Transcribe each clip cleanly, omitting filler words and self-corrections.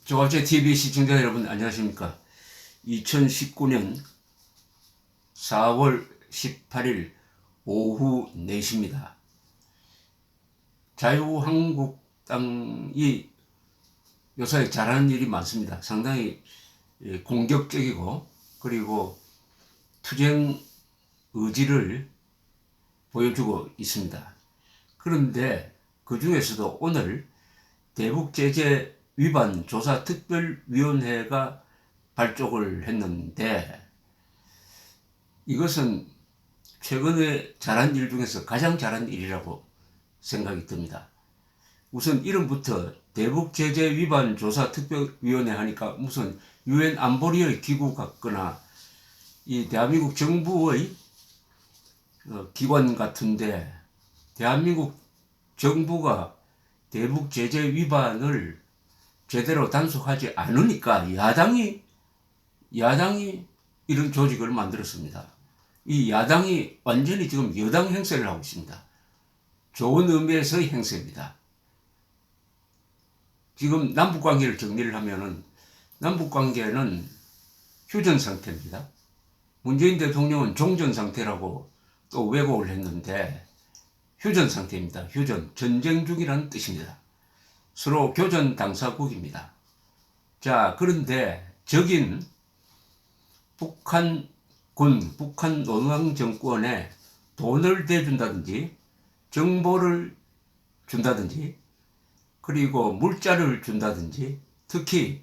조갑제 TV 시청자 여러분 안녕하십니까. 2019년 4월 18일 오후 4시입니다. 자유한국당이 요새 잘하는 일이 많습니다. 상당히 공격적이고 그리고 투쟁 의지를 보여주고 있습니다. 그런데 그 중에서도 오늘 대북 제재 위반 조사 특별위원회가 발족을 했는데 이것은 최근에 잘한 일 중에서 가장 잘한 일이라고 생각이 듭니다. 우선 이름부터 대북 제재 위반 조사 특별위원회 하니까 무슨 유엔 안보리의 기구 같거나 이 대한민국 정부의 기관 같은데, 대한민국 정부가 대북 제재 위반을 제대로 단속하지 않으니까 야당이 이런 조직을 만들었습니다. 이 야당이 완전히 지금 여당 행세를 하고 있습니다. 좋은 의미에서의 행세입니다. 지금 남북관계를 정리를 하면은 남북관계는 휴전 상태입니다. 문재인 대통령은 종전 상태라고 또 왜곡을 했는데 휴전 상태입니다. 휴전, 전쟁 중이라는 뜻입니다. 서로 교전 당사국입니다. 자, 그런데 적인 북한군, 북한 노동당 정권에 돈을 대준다든지 정보를 준다든지 그리고 물자를 준다든지 특히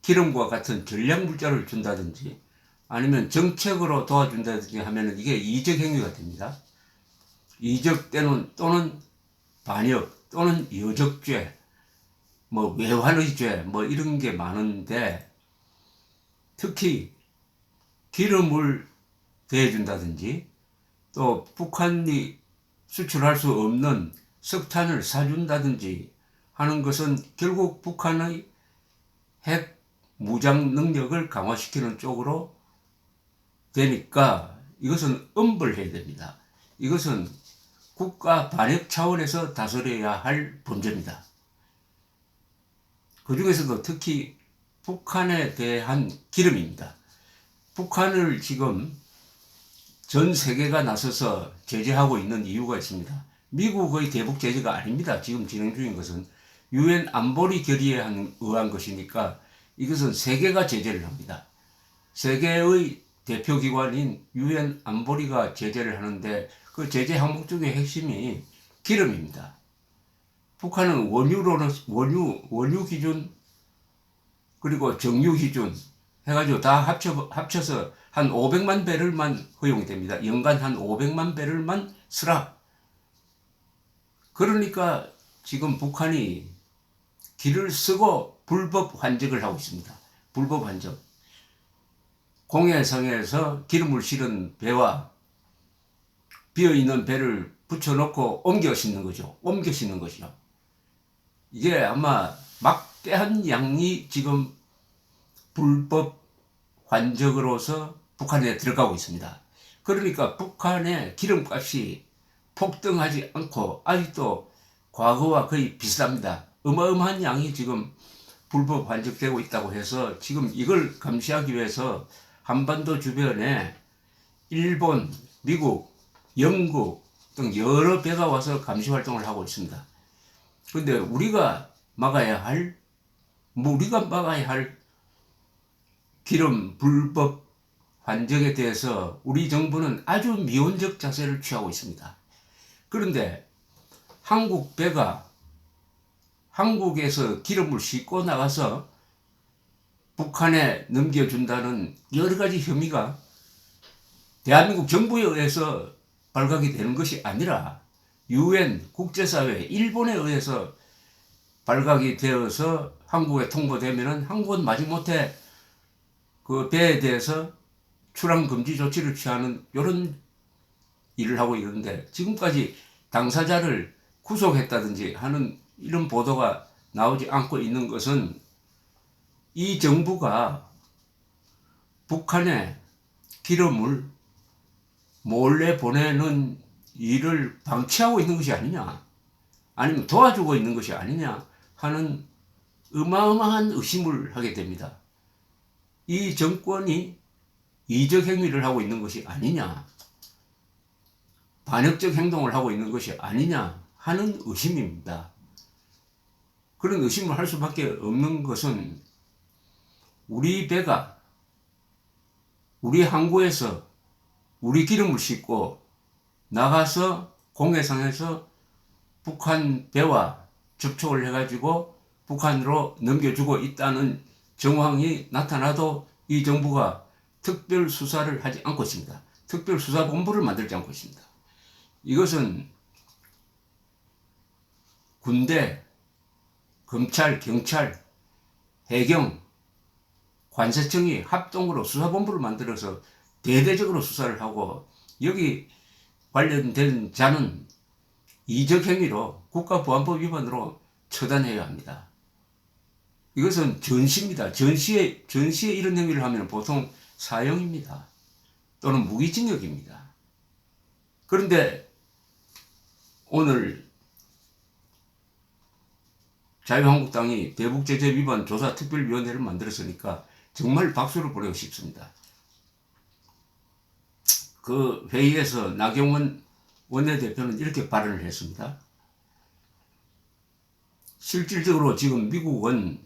기름과 같은 전략 물자를 준다든지 아니면 정책으로 도와준다든지 하면 이게 이적 행위가 됩니다. 이적 또는 반역 또는 여적죄 외환의 죄 이런 게 많은데 특히 기름을 대준다든지 또 북한이 수출할 수 없는 석탄을 사준다든지 하는 것은 결국 북한의 핵 무장 능력을 강화시키는 쪽으로 되니까 이것은 엄벌해야 됩니다. 이것은 국가 반역 차원에서 다스려야 할 범죄입니다. 그 중에서도 특히 북한에 대한 기름입니다. 북한을 지금 전 세계가 나서서 제재하고 있는 이유가 있습니다. 미국의 대북 제재가 아닙니다. 지금 진행 중인 것은 유엔 안보리 결의에 의한 것이니까 이것은 세계가 제재를 합니다. 세계의 대표기관인 유엔 안보리가 제재를 하는데 그 제재 항목 중에 핵심이 기름입니다. 북한은 원유 기준 그리고 정유 기준 해가지고 다 합쳐서 한 500만 배럴만 허용이 됩니다. 연간 한 500만 배럴만 쓰라. 그러니까 지금 북한이 기를 쓰고 불법 환적을 하고 있습니다. 불법 환적. 공해상에서 기름을 실은 배와 비어있는 배를 붙여놓고 옮겨 싣는 거죠. 이게 아마 막대한 양이 지금 불법 환적으로서 북한에 들어가고 있습니다. 그러니까 북한의 기름값이 폭등하지 않고 아직도 과거와 거의 비슷합니다. 어마어마한 양이 지금 불법 환적되고 있다고 해서 지금 이걸 감시하기 위해서 한반도 주변에 일본, 미국, 영국 등 여러 배가 와서 감시 활동을 하고 있습니다. 그런데 우리가 막아야 할 기름 불법 환적에 대해서 우리 정부는 아주 미온적 자세를 취하고 있습니다. 그런데 한국 배가 한국에서 기름을 싣고 나가서 북한에 넘겨준다는 여러 가지 혐의가 대한민국 정부에 의해서 발각이 되는 것이 아니라 유엔 국제사회 일본에 의해서 발각이 되어서 한국에 통보되면은 한국은 마지못해 그 배에 대해서 출항 금지 조치를 취하는 이런 일을 하고 있는데 지금까지 당사자를 구속했다든지 하는 이런 보도가 나오지 않고 있는 것은 이 정부가 북한에 기름을 몰래 보내는 일을 방치하고 있는 것이 아니냐, 아니면 도와주고 있는 것이 아니냐 하는 어마어마한 의심을 하게 됩니다. 이 정권이 이적 행위를 하고 있는 것이 아니냐, 반역적 행동을 하고 있는 것이 아니냐 하는 의심입니다. 그런 의심을 할 수밖에 없는 것은 우리 배가 우리 항구에서 우리 기름을 싣고 나가서 공해상에서 북한 배와 접촉을 해가지고 북한으로 넘겨주고 있다는 정황이 나타나도 이 정부가 특별 수사를 하지 않고 있습니다. 특별 수사본부를 만들지 않고 있습니다. 이것은 군대, 검찰, 경찰, 해경, 관세청이 합동으로 수사본부를 만들어서 대대적으로 수사를 하고 여기 관련된 자는 이적행위로 국가보안법 위반으로 처단해야 합니다. 이것은 전시입니다. 전시에 이런 행위를 하면 보통 사형입니다. 또는 무기징역입니다. 그런데 오늘 자유한국당이 대북제재 위반 조사특별위원회를 만들었으니까 정말 박수를 보내고 싶습니다. 그 회의에서 나경원 원내대표는 이렇게 발언을 했습니다. 실질적으로 지금 미국은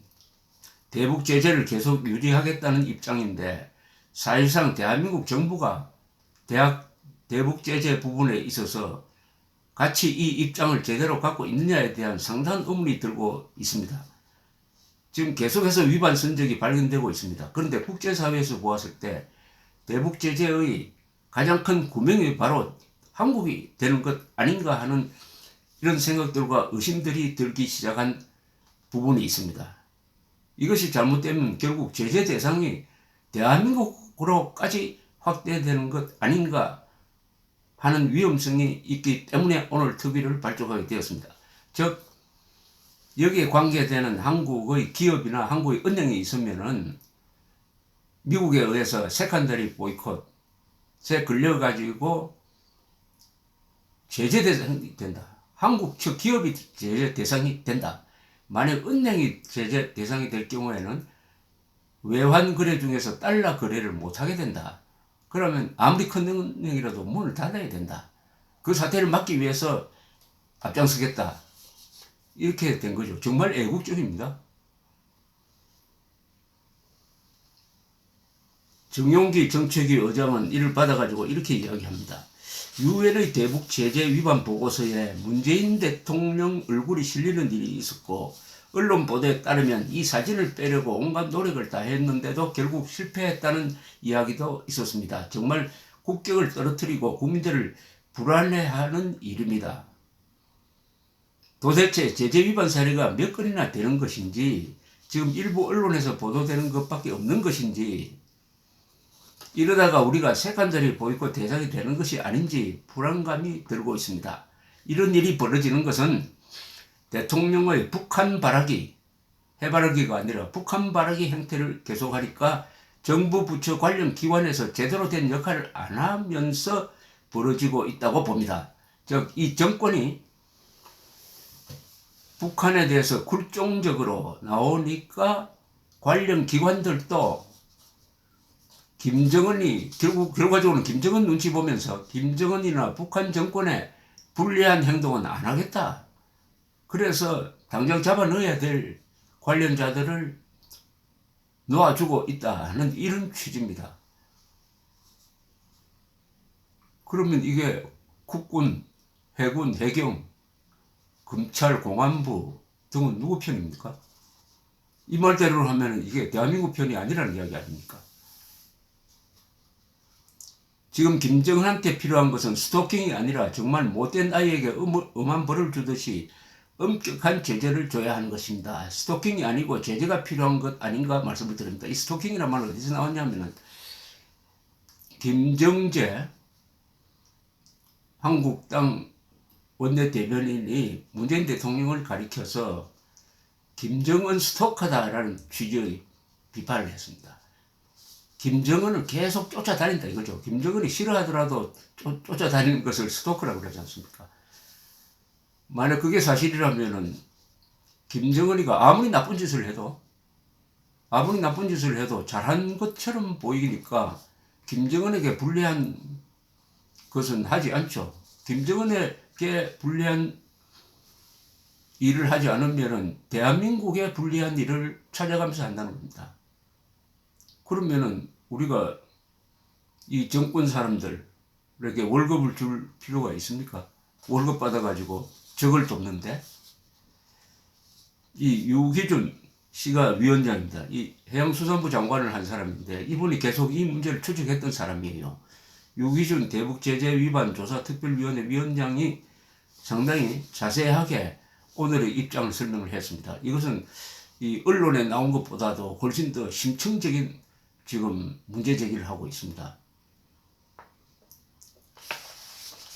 대북 제재를 계속 유지하겠다는 입장인데 사실상 대한민국 정부가 대북 제재 부분에 있어서 같이 이 입장을 제대로 갖고 있느냐에 대한 상당한 의문이 들고 있습니다. 지금 계속해서 위반 선적이 발견되고 있습니다. 그런데 국제사회에서 보았을 때 대북 제재의 가장 큰 구명이 바로 한국이 되는 것 아닌가 하는 이런 생각들과 의심들이 들기 시작한 부분이 있습니다. 이것이 잘못되면 결국 제재 대상이 대한민국으로까지 확대되는 것 아닌가 하는 위험성이 있기 때문에 오늘 특위를 발족하게 되었습니다. 즉 여기에 관계되는 한국의 기업이나 한국의 은행이 있으면은 미국에 의해서 세컨더리 보이콧에 걸려가지고 제재 대상이 된다. 한국 즉 기업이 제재 대상이 된다. 만약 은행이 제재 대상이 될 경우에는 외환 거래 중에서 달러 거래를 못하게 된다. 그러면 아무리 큰 은행이라도 문을 닫아야 된다. 그 사태를 막기 위해서 앞장서겠다. 이렇게 된 거죠. 정말 애국적입니다. 정용기 정책위 의장은 이를 받아가지고 이렇게 이야기합니다. 유엔의 대북 제재 위반 보고서에 문재인 대통령 얼굴이 실리는 일이 있었고 언론 보도에 따르면 이 사진을 빼려고 온갖 노력을 다 했는데도 결국 실패했다는 이야기도 있었습니다. 정말 국격을 떨어뜨리고 국민들을 불안해하는 일입니다. 도대체 제재 위반 사례가 몇 건이나 되는 것인지 지금 일부 언론에서 보도되는 것밖에 없는 것인지 이러다가 우리가 세컨더리 보이콧 대상이 되는 것이 아닌지 불안감이 들고 있습니다. 이런 일이 벌어지는 것은 대통령의 북한 바라기, 해바라기가 아니라 북한 바라기 행태를 계속하니까 정부 부처 관련 기관에서 제대로 된 역할을 안 하면서 벌어지고 있다고 봅니다. 즉, 이 정권이 북한에 대해서 굴종적으로 나오니까 관련 기관들도 김정은이 결과적으로는 김정은 눈치 보면서 김정은이나 북한 정권에 불리한 행동은 안 하겠다. 그래서 당장 잡아 넣어야 될 관련자들을 놓아주고 있다는 이런 취지입니다. 그러면 이게 국군, 해군, 해경, 검찰, 공안부 등은 누구 편입니까? 이 말대로 하면 이게 대한민국 편이 아니라는 이야기 아닙니까? 지금 김정은한테 필요한 것은 스토킹이 아니라 정말 못된 아이에게 엄한 벌을 주듯이 엄격한 제재를 줘야 하는 것입니다. 스토킹이 아니고 제재가 필요한 것 아닌가 말씀을 드립니다. 이 스토킹이란 말은 어디서 나왔냐면은 김정재 한국당 원내대변인이 문재인 대통령을 가리켜서 김정은 스토커다라는 취지의 비판을 했습니다. 김정은을 계속 쫓아다닌다 이거죠. 김정은이 싫어하더라도 쫓아다니는 것을 스토커라고 그러지 않습니까? 만약 그게 사실이라면은 김정은이가 아무리 나쁜 짓을 해도 잘한 것처럼 보이니까 김정은에게 불리한 것은 하지 않죠. 김정은에게 불리한 일을 하지 않으면은 대한민국에 불리한 일을 찾아가면서 한다는 겁니다. 그러면은 우리가 이 정권 사람들에게 월급을 줄 필요가 있습니까? 월급 받아가지고 적을 돕는데. 이 유기준 씨가 위원장입니다. 이 해양수산부 장관을 한 사람인데 이분이 계속 이 문제를 추적했던 사람이에요. 유기준 대북제재위반조사특별위원회 위원장이 상당히 자세하게 오늘의 입장을 설명을 했습니다. 이것은 이 언론에 나온 것보다도 훨씬 더 심층적인 지금 문제 제기를 하고 있습니다.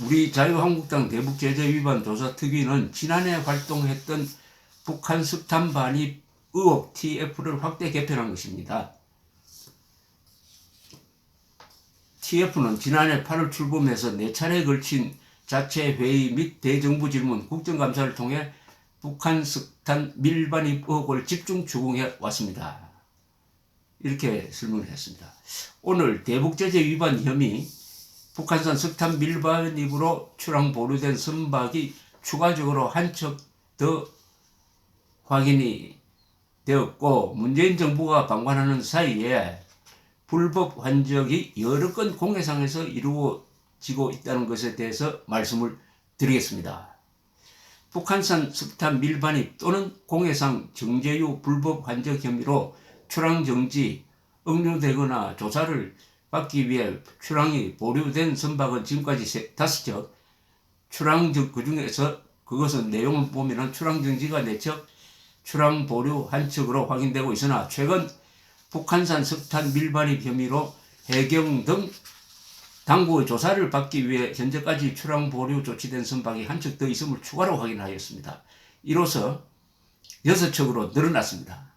우리 자유한국당 대북제재위반조사특위는 지난해 활동했던 북한 석탄 반입 의혹 TF를 확대 개편한 것입니다. TF는 지난해 8월 출범해서 4차례에 걸친 자체 회의 및 대정부 질문, 국정감사를 통해 북한 석탄 밀반입 의혹을 집중 추궁해 왔습니다. 이렇게 설명을 했습니다. 오늘 대북제재 위반 혐의, 북한산 석탄 밀반입으로 출항 보류된 선박이 추가적으로 한 척 더 확인이 되었고, 문재인 정부가 방관하는 사이에 불법 환적이 여러 건 공해상에서 이루어지고 있다는 것에 대해서 말씀을 드리겠습니다. 북한산 석탄 밀반입 또는 공해상 정제유 불법 환적 혐의로 출항 정지, 억류되거나 조사를 받기 위해 출항이 보류된 선박은 지금까지 5척, 출항 그 중에서 그것은 내용을 보면은 출항 정지가 4척, 출항 보류 1척으로 확인되고 있으나 최근 북한산 석탄 밀반입 혐의로 해경 등 당국의 조사를 받기 위해 현재까지 출항 보류 조치된 선박이 1척 더 있음을 추가로 확인하였습니다. 이로써 6척으로 늘어났습니다.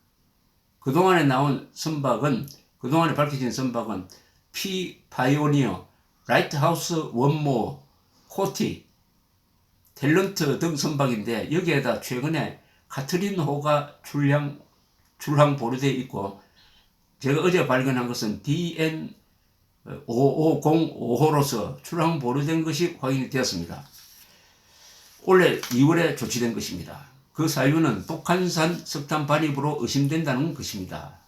그동안에 밝혀진 선박은 P 파이오니어, 라이트하우스 원모, 호티, 탤런트 등 선박인데 여기에다 최근에 카트린호가 출항 보류되어 있고, 제가 어제 발견한 것은 DN5505호로서 출항 보류된 것이 확인이 되었습니다. 올해 2월에 조치된 것입니다. 그 사유는 북한산 석탄 반입으로 의심된다는 것입니다.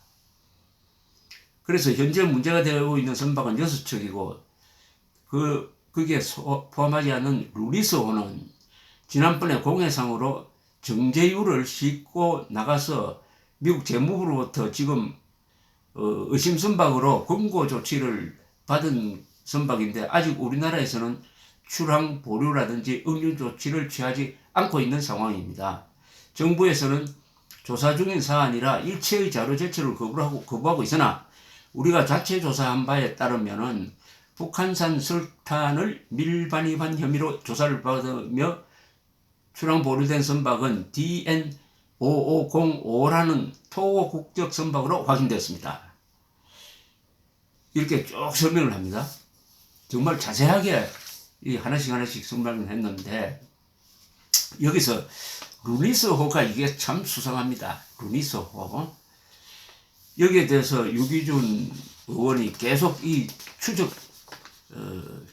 그래서 현재 문제가 되고 있는 선박은 6척이고 거기에 포함하지 않은 루리스호는 지난번에 공해상으로 정제유를 싣고 나가서 미국 재무부로부터 지금 의심 선박으로 검거 조치를 받은 선박인데 아직 우리나라에서는 출항 보류라든지 억류 조치를 취하지 않고 있는 상황입니다. 정부에서는 조사 중인 사안이라 일체의 자료 제출을 거부하고 있으나 우리가 자체 조사한 바에 따르면은 북한산 석탄을 밀반입한 혐의로 조사를 받으며 출항 보류된 선박은 DN5505라는 토고 국적 선박으로 확인됐습니다. 이렇게 쭉 설명을 합니다. 정말 자세하게 하나씩 설명을 했는데 여기서 루니스호가 이게 참 수상합니다. 루니스호. 여기에 대해서 유기준 의원이 계속 이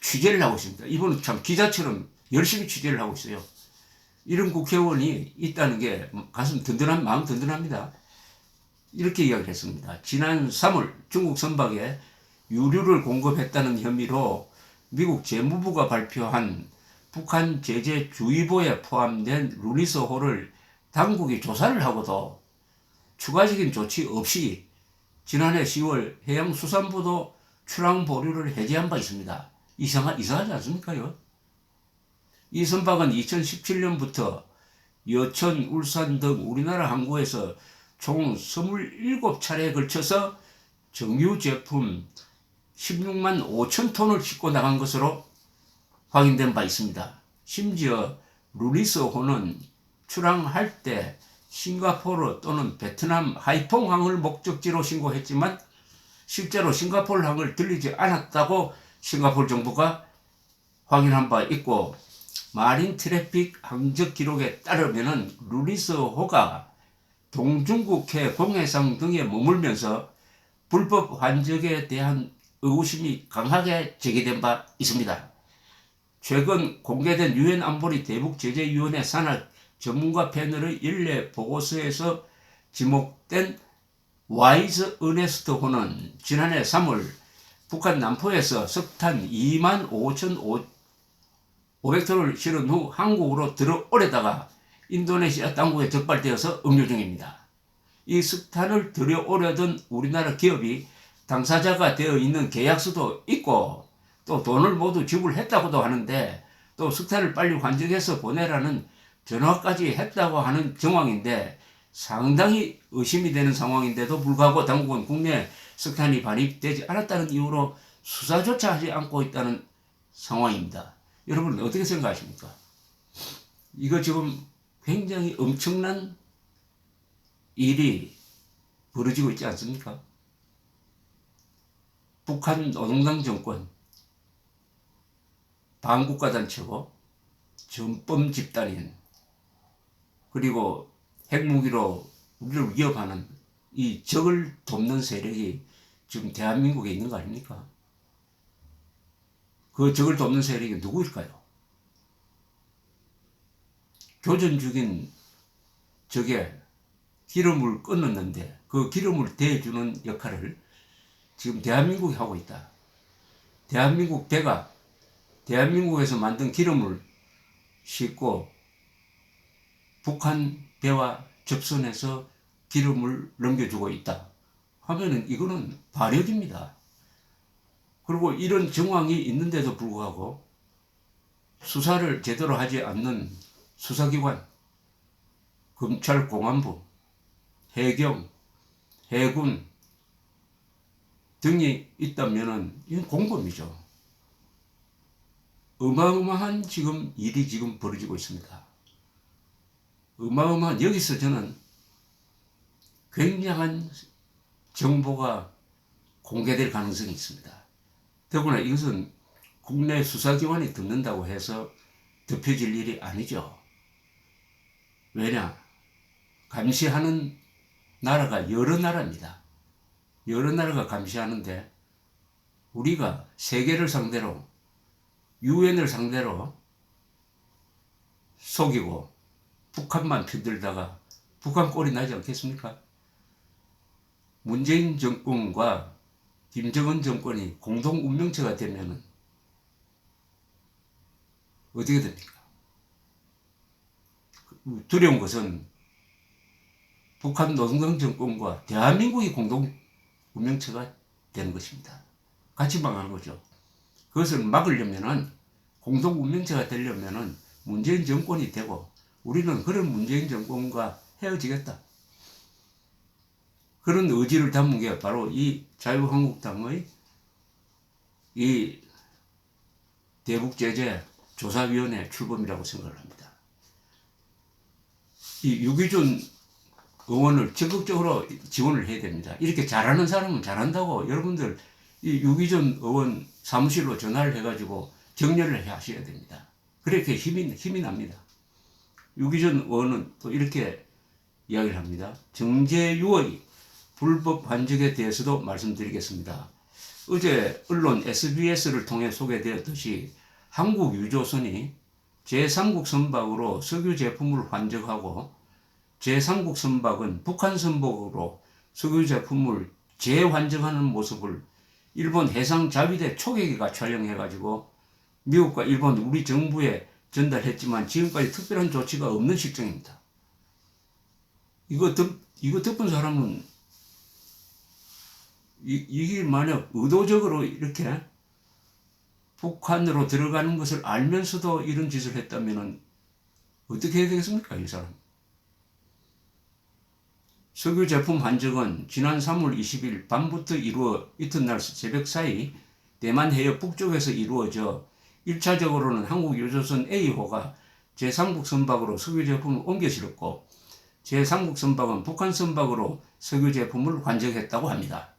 취재를 하고 있습니다. 이분은 참 기자처럼 열심히 취재를 하고 있어요. 이런 국회의원이 있다는 게 마음 든든합니다. 이렇게 이야기를 했습니다. 지난 3월 중국 선박에 유류를 공급했다는 혐의로 미국 재무부가 발표한 북한 제재 주의보에 포함된 루니스호를 당국이 조사를 하고도 추가적인 조치 없이 지난해 10월 해양수산부도 출항 보류를 해제한 바 있습니다. 이상하지 않습니까요? 이 선박은 2017년부터 여천, 울산 등 우리나라 항구에서 총 27차례에 걸쳐서 정유 제품 16만 5천 톤을 싣고 나간 것으로 확인된 바 있습니다. 심지어 루니스호는 출항할 때 싱가포르 또는 베트남 하이퐁항을 목적지로 신고했지만 실제로 싱가포르 항을 들리지 않았다고 싱가포르 정부가 확인한 바 있고, 마린 트래픽 항적 기록에 따르면은 루리스 호가 동중국해 공해상 등에 머물면서 불법 환적에 대한 의구심이 강하게 제기된 바 있습니다. 최근 공개된 유엔 안보리 대북제재위원회 산하 전문가 패널의 연례 보고서에서 지목된 와이즈 어네스트 호는 지난해 3월 북한 남포에서 석탄 25,500톤을 실은 후 한국으로 들어오려다가 인도네시아 당국에 적발되어서 억류 중입니다. 이 석탄을 들여오려던 우리나라 기업이 당사자가 되어 있는 계약서도 있고 또 돈을 모두 지불했다고도 하는데 또 석탄을 빨리 환적해서 보내라는 전화까지 했다고 하는 정황인데 상당히 의심이 되는 상황인데도 불구하고 당국은 국내에 석탄이 반입되지 않았다는 이유로 수사조차 하지 않고 있다는 상황입니다. 여러분 어떻게 생각하십니까? 이거 지금 굉장히 엄청난 일이 벌어지고 있지 않습니까? 북한 노동당 정권, 반국가단체고 전범 집단인 그리고 핵무기로 우리를 위협하는 이 적을 돕는 세력이 지금 대한민국에 있는 거 아닙니까? 그 적을 돕는 세력이 누구일까요? 교전 중인 적에 기름을 끊었는데 그 기름을 대주는 역할을 지금 대한민국이 하고 있다. 대한민국 배가 대한민국에서 만든 기름을 싣고 북한 배와 접선해서 기름을 넘겨주고 있다 하면은 이거는 반역입니다. 그리고 이런 정황이 있는데도 불구하고 수사를 제대로 하지 않는 수사기관, 검찰, 공안부, 해경, 해군 등이 있다면은 이건 공범이죠. 어마어마한 지금 일이 지금 벌어지고 있습니다. 어마어마한 여기서 저는 굉장한 정보가 공개될 가능성이 있습니다. 더구나 이것은 국내 수사기관이 듣는다고 해서 덮여질 일이 아니죠. 왜냐? 감시하는 나라가 여러 나라입니다. 여러 나라가 감시하는데 우리가 세계를 상대로 유엔을 상대로 속이고 북한만 편들다가 북한 꼴이 나지 않겠습니까? 문재인 정권과 김정은 정권이 공동 운명체가 되면 어떻게 됩니까? 두려운 것은 북한 노동당 정권과 대한민국이 공동 운명체가 되는 것입니다. 같이 망하는 거죠. 그것을 막으려면은 공동 운명체가 되려면은 문재인 정권이 되고 우리는 그런 문재인 정권과 헤어지겠다. 그런 의지를 담은 게 바로 이 자유한국당의 이 대북제재 조사위원회 출범이라고 생각을 합니다. 이 유기준 의원을 적극적으로 지원을 해야 됩니다. 이렇게 잘하는 사람은 잘한다고 여러분들 이 유기준 의원 사무실로 전화를 해가지고 격려를 하셔야 됩니다. 그렇게 힘이 납니다. 유기준 의원은 또 이렇게 이야기를 합니다. 정재유의 불법 환적에 대해서도 말씀드리겠습니다. 어제 언론 SBS를 통해 소개되었듯이 한국 유조선이 제3국 선박으로 석유 제품을 환적하고 제3국 선박은 북한 선박으로 석유 제품을 재환적하는 모습을 일본 해상자위대 초계기가 촬영해가지고 미국과 일본 우리 정부에 전달했지만 지금까지 특별한 조치가 없는 실정입니다. 이거 덮은 사람은 이게 만약 의도적으로 이렇게 북한으로 들어가는 것을 알면서도 이런 짓을 했다면 어떻게 해야 되겠습니까, 이 사람? 석유 제품 환적은 지난 3월 20일 밤부터 이루어 이튿날 새벽 사이 대만 해협 북쪽에서 이루어져 1차적으로는 한국 유조선 A호가 제3국 선박으로 석유 제품을 옮겨 실었고 제3국 선박은 북한 선박으로 석유 제품을 환적했다고 합니다.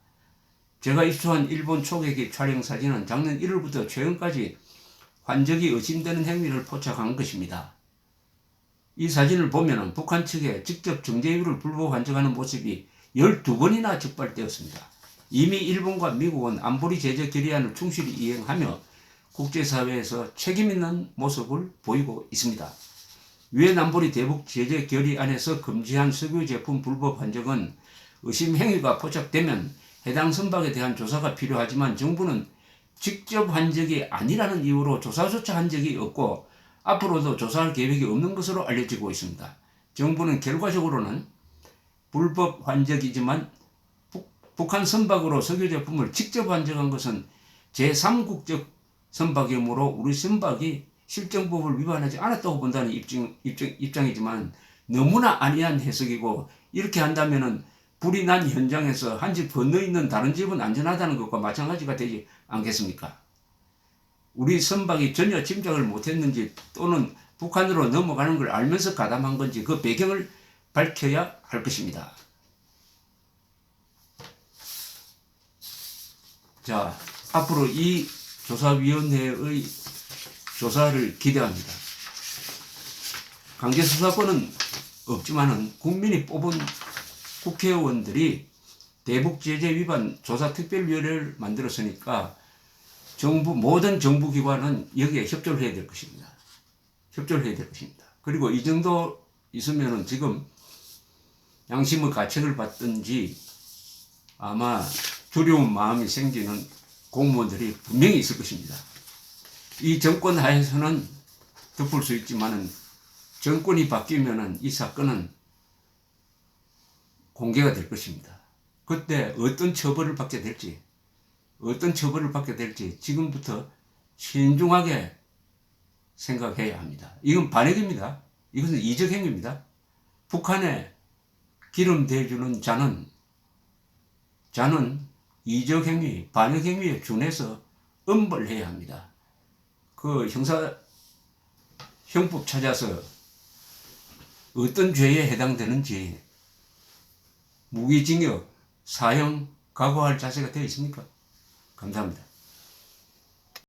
제가 입수한 일본 초계기 촬영 사진은 작년 1월부터 최근까지 환적이 의심되는 행위를 포착한 것입니다. 이 사진을 보면 북한 측에 직접 정제 이유를 불법 환적하는 모습이 12번이나 적발되었습니다. 이미 일본과 미국은 안보리 제재 결의안을 충실히 이행하며 국제사회에서 책임있는 모습을 보이고 있습니다. 유엔 안보리 대북 제재 결의안에서 금지한 석유 제품 불법 환적은 의심 행위가 포착되면 해당 선박에 대한 조사가 필요하지만 정부는 직접 환적이 아니라는 이유로 조사조차 한 적이 없고 앞으로도 조사할 계획이 없는 것으로 알려지고 있습니다. 정부는 결과적으로는 불법 환적이지만 북한 선박으로 석유 제품을 직접 환적한 것은 제3국적 선박이므로 우리 선박이 실정법을 위반하지 않았다고 본다는 입장이지만 너무나 안이한 해석이고, 이렇게 한다면 불이 난 현장에서 한 집 건너 있는 다른 집은 안전하다는 것과 마찬가지가 되지 않겠습니까? 우리 선박이 전혀 짐작을 못했는지 또는 북한으로 넘어가는 걸 알면서 가담한 건지 그 배경을 밝혀야 할 것입니다. 자, 앞으로 이 조사위원회의 조사를 기대합니다. 강제수사권은 없지만은 국민이 뽑은 국회의원들이 대북제재 위반 조사특별위원회를 만들었으니까 모든 정부기관은 여기에 협조를 해야 될 것입니다. 협조를 해야 될 것입니다. 그리고 이 정도 있으면은 지금 양심의 가책을 받든지 아마 두려운 마음이 생기는 공무원들이 분명히 있을 것입니다. 이 정권 하에서는 덮을 수 있지만은 정권이 바뀌면은 이 사건은 공개가 될 것입니다. 그때 어떤 처벌을 받게 될지 지금부터 신중하게 생각해야 합니다. 이건 반역입니다. 이것은 이적행위입니다. 북한에 기름 대주는 자는 이적행위, 반역행위에 준해서 엄벌해야 합니다. 그 형법 찾아서 어떤 죄에 해당되는지 무기징역, 사형 각오할 자세가 되어 있습니까? 감사합니다.